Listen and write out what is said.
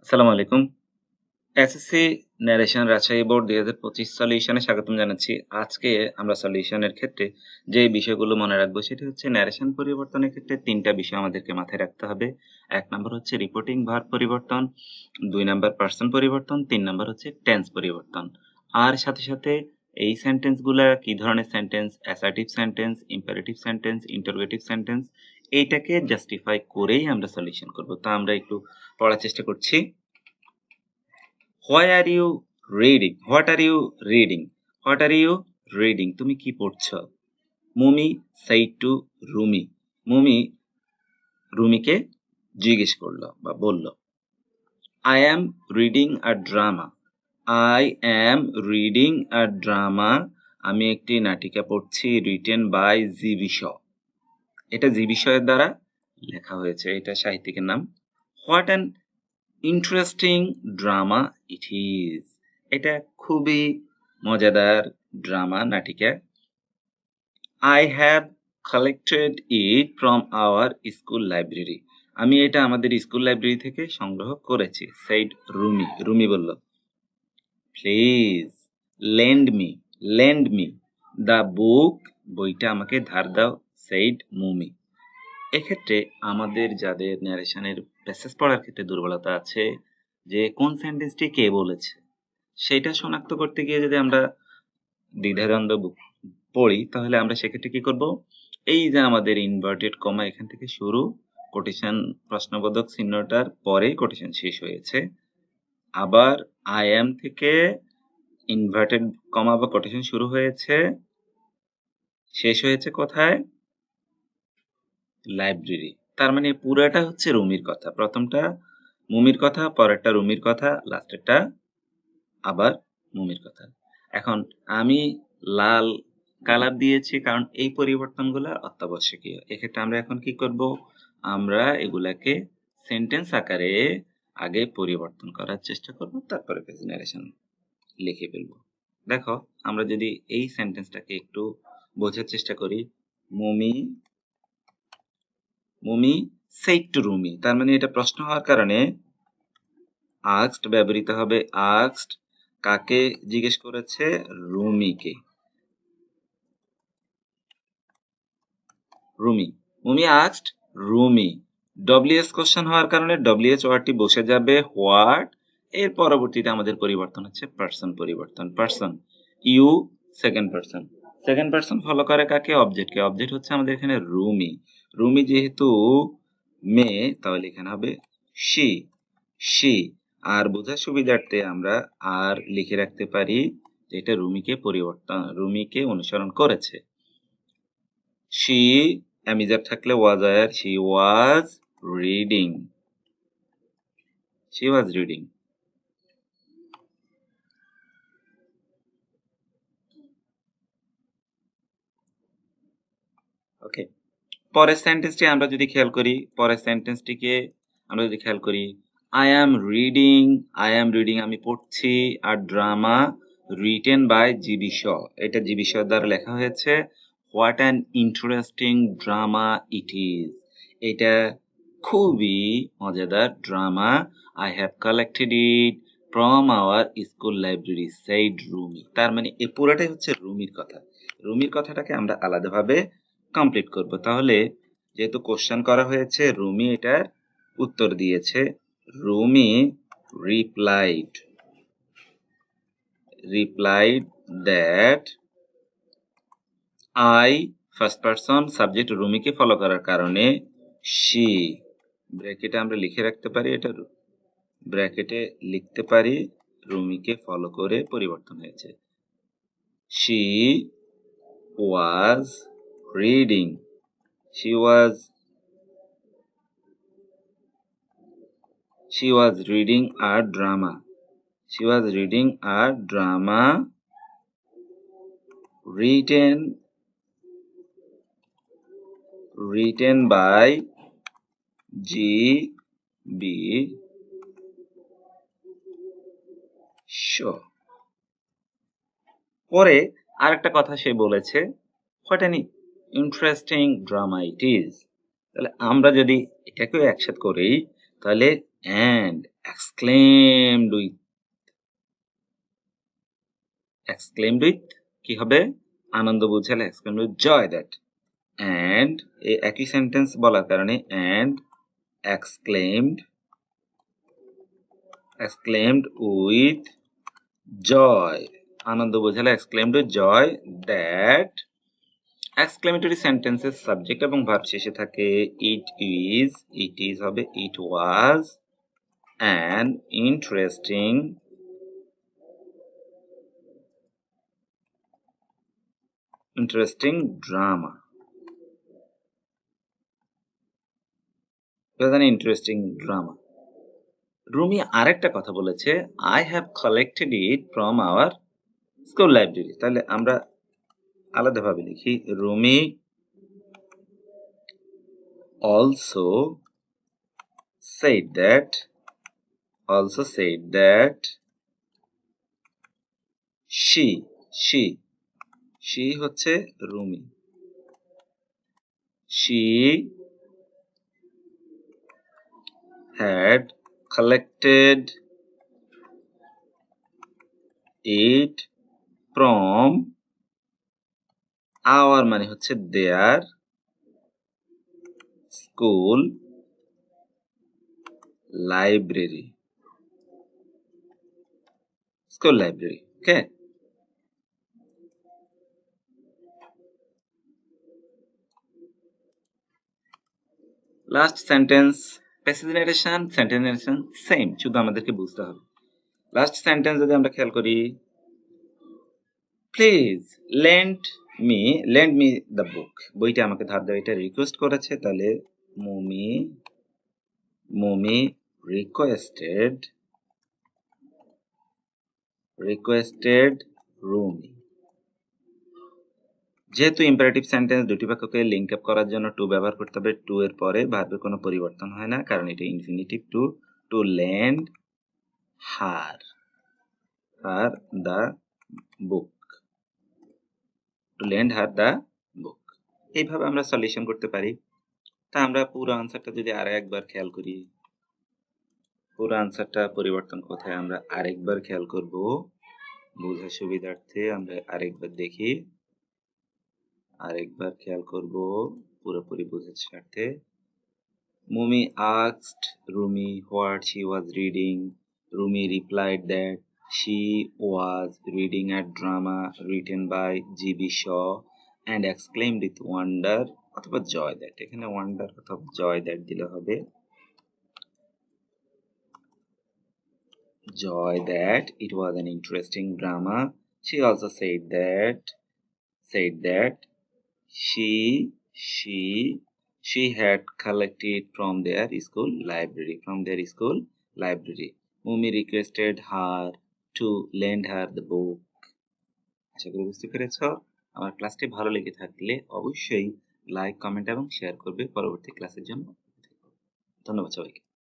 আসসালামু আলাইকুম। SSC narration Rajshahi board ২০২৫ সলিউশনে স্বাগতম জানাচ্ছি। আজকে আমরা সলিউশনের ক্ষেত্রে যে বিষয়গুলো মনে রাখবো সেটি হচ্ছে ন্যারেশন পরিবর্তনের ক্ষেত্রে ৩ টা বিষয় আমাদেরকে মাথায় রাখতে হবে। ১ নাম্বার হচ্ছে রিপোর্টিং ভার্ব পরিবর্তন, ২ নাম্বার পারসন পরিবর্তন, ৩ নাম্বার হচ্ছে টেন্স পরিবর্তন। আর সাথে এই সেন্টেন্সগুলা কি ধরনের sentence, assertive sentence, imperative sentence, interrogative sentence এইটাকে জাস্টিফাই করেই আমরা সলিউশন করব। তো আমরা একটু পড়ার চেষ্টা করছি। Why are you reading? What are you reading? What are you reading? তুমি কি পড়ছো? মুমি said to রুমি। মুমি রুমিকে জিজ্ঞেস করলো বা বলল I am reading a drama. I am reading a drama. আমি একটি নাটিকা পড়ছি written by জিবি শ। এটা জিবি শ এর দ্বারা লেখা হয়েছে। এটা সাহিত্যিকের নাম। What an interesting drama it is. এটা খুবই মজাদার ড্রামা নাটিকা। I have collected it from our school library. আমি এটা আমাদের স্কুল লাইব্রেরি থেকে সংগ্রহ করেছি। সেইড রুমি। রুমি বলল please lend me the book. বইটা আমাকে ধার দাও। সেইড মুমি। এক্ষেত্রে আমাদের যাদের ন্যারেশনের প্যাসেজ পড়ার ক্ষেত্রে দুর্বলতা আছে যে কোন সেন্টেন্সটি কে বলেছে সেটা শনাক্ত করতে গিয়ে যদি আমরা দ্বিধাদ্বন্দ্ব পড়ি তাহলে আমরা সেক্ষেত্রে কি করব, এই যে আমাদের ইনভার্টেড কমা এখান থেকে শুরু, কোটেশন প্রশ্নবোধক চিহ্নটার পরেই কোটেশন শেষ হয়েছে, আবার আই অ্যাম থেকে ইনভার্টেড কমা বা কোটেশন শুরু হয়েছে, শেষ হয়েছে কোথায়? লাইব্রেরি। তার মানে পুরাটা হচ্ছে রুমির কথা। প্রথমটা মুমির কথা, পরেরটা রুমির কথা, লাস্টেরটা আবার মুমির কথা। এখন আমি লাল কালার দিয়েছি কারণ এই পরিবর্তনগুলো অত্যাবশ্যকীয়। এক্ষেত্রে আমরা এখন কি করব? আমরা এগুলাকে সেন্টেন্স আকারে আগে পরিবর্তন করার চেষ্টা করব, তারপরে পেজ ন্যারেশন লিখে ফেলব। দেখো, আমরা যদি এই সেন্টেন্সটাকে একটু বোঝার চেষ্টা করি, মুমি said to রুমি। তার মানে এটা প্রশ্ন হওয়ার কারণে asked ব্যবহৃত হবে। asked কাকে জিজ্ঞেস করেছে? রুমিকে। মুমি asked রুমি। WH কোশ্চেন হওয়ার কারণে WH ওয়ার্ডটি বসে যাবে হোয়াট। এর পরবর্তীতে আমাদের পরিবর্তন হচ্ছে পারসন পরিবর্তন। Person you second person follow করে কাকে? অবজেক্টকে। অবজেক্ট হচ্ছে আমাদের এখানে রুমি। রুমি যেহেতু মেয়ে তাহলে এখানে হবে শি। আর বোঝার সুবিধার্থে আমরা আর লিখে রাখতে পারি যে এটা রুমিকে অনুসরণ করেছে। শি অ্যামিজার থাকলে ওয়াজ আয়ার, শি ওয়াজ রিডিং। ওকে, পরের সেন্টেন্সটি আমরা যদি খেয়াল করি, আই অ্যাম রিডিং আমি পড়ছি, আর ড্রামা রিটেন বাই জিবি শ। এটা জিবি শ দ্বারা লেখা হয়েছে। What an interesting drama it is. এটা খুবই মজাদার drama. I have collected it from our school library said Rumi. তার মানে এই পুরোটাই হচ্ছে রুমির কথা। রুমির কথাটাকে আমরা আলাদাভাবে কমপ্লিট করব। তাহলে যেহেতু কোশ্চেন করা হয়েছে, রুমি এটার উত্তর দিয়েছে। Rumi replied that I, first person, subject রুমিকে ফলো করার কারণে শি, ব্র্যাকেটে আমরা লিখে রাখতে পারি, এটা ব্র্যাকেটে লিখতে পারি, রুমিকে ফলো করে পরিবর্তন হয়েছে। She was reading She was reading a drama. Written by G.B. Shaw. পরে আরেকটা কথা সে বলেছে, what an interesting drama it is. তাহলে আমরা যদি এটাকেও একসাথে করি তাহলে exclaimed with কি হবে আনন্দ বোঝালে exclaimed with joy that and এই একই সেন্টেন্স বলার কারণে and exclaimed with joy আনন্দ বোঝালে exclaimed with joy that exclamatory sentences subject এবং ভার্ব শেষে থাকে it is হবে it was an interesting drama. It was an interesting drama. Rumi আরেকটা কথা বলেছে I have collected it from our school library. তাহলে আমরা আলাদাভাবে লিখি Rumi also said that she হচ্ছে Rumi she had collected it from our মানে হচ্ছে their school library. Okay. Last sentence passage narration sentence narration same শুধু আমাদেরকে বুঝতে হবে লাস্ট সেন্টেন্স যদি আমরা খেয়াল করি please lend me the book বইটা আমাকে ধার দেওয়া এটা রিকোয়েস্ট করেছে তাহলে মুমি রিকোয়েস্টেড রুমি যেহেতু ইম্পারেটিভ সেন্টেন্স দুটি বাক্যকে লিংক আপ করার জন্য টু ব্যবহার করতে হবে টু এর পরে ভার্বের কোনো পরিবর্তন হয় না কারণ এটা infinitive to lend her the book এইভাবে আমরা সলিউশন করতে পারি তা আমরা পুরো আনসারটা যদি আরেকবার খেয়াল করি পুরো আনসারটা পরিবর্তন কোথায় আমরা আরেকবার খেয়াল করব বোঝার সুবিধার্থে আমরা আরেকবার দেখি আরেকবার খেয়াল করব পুরোপুরি বোঝার স্বার্থে মুমি asked Rumi what she was reading. Rumi replied that she was reading a drama written by G.B. Shaw and exclaimed with wonder অথবা joy that এখানে wonder অথবা joy that দিলে হবে joy that it was an interesting drama. She also said that she had collected from their school library. Mumi requested her to lend her the book. আশা করি বুঝতে পেরেছো আমার ক্লাসটি ভালো লেগে থাকলে অবশ্যই লাইক কমেন্ট এবং শেয়ার করবে পরবর্তী ক্লাসের জন্য ধন্যবাদ সবাইকে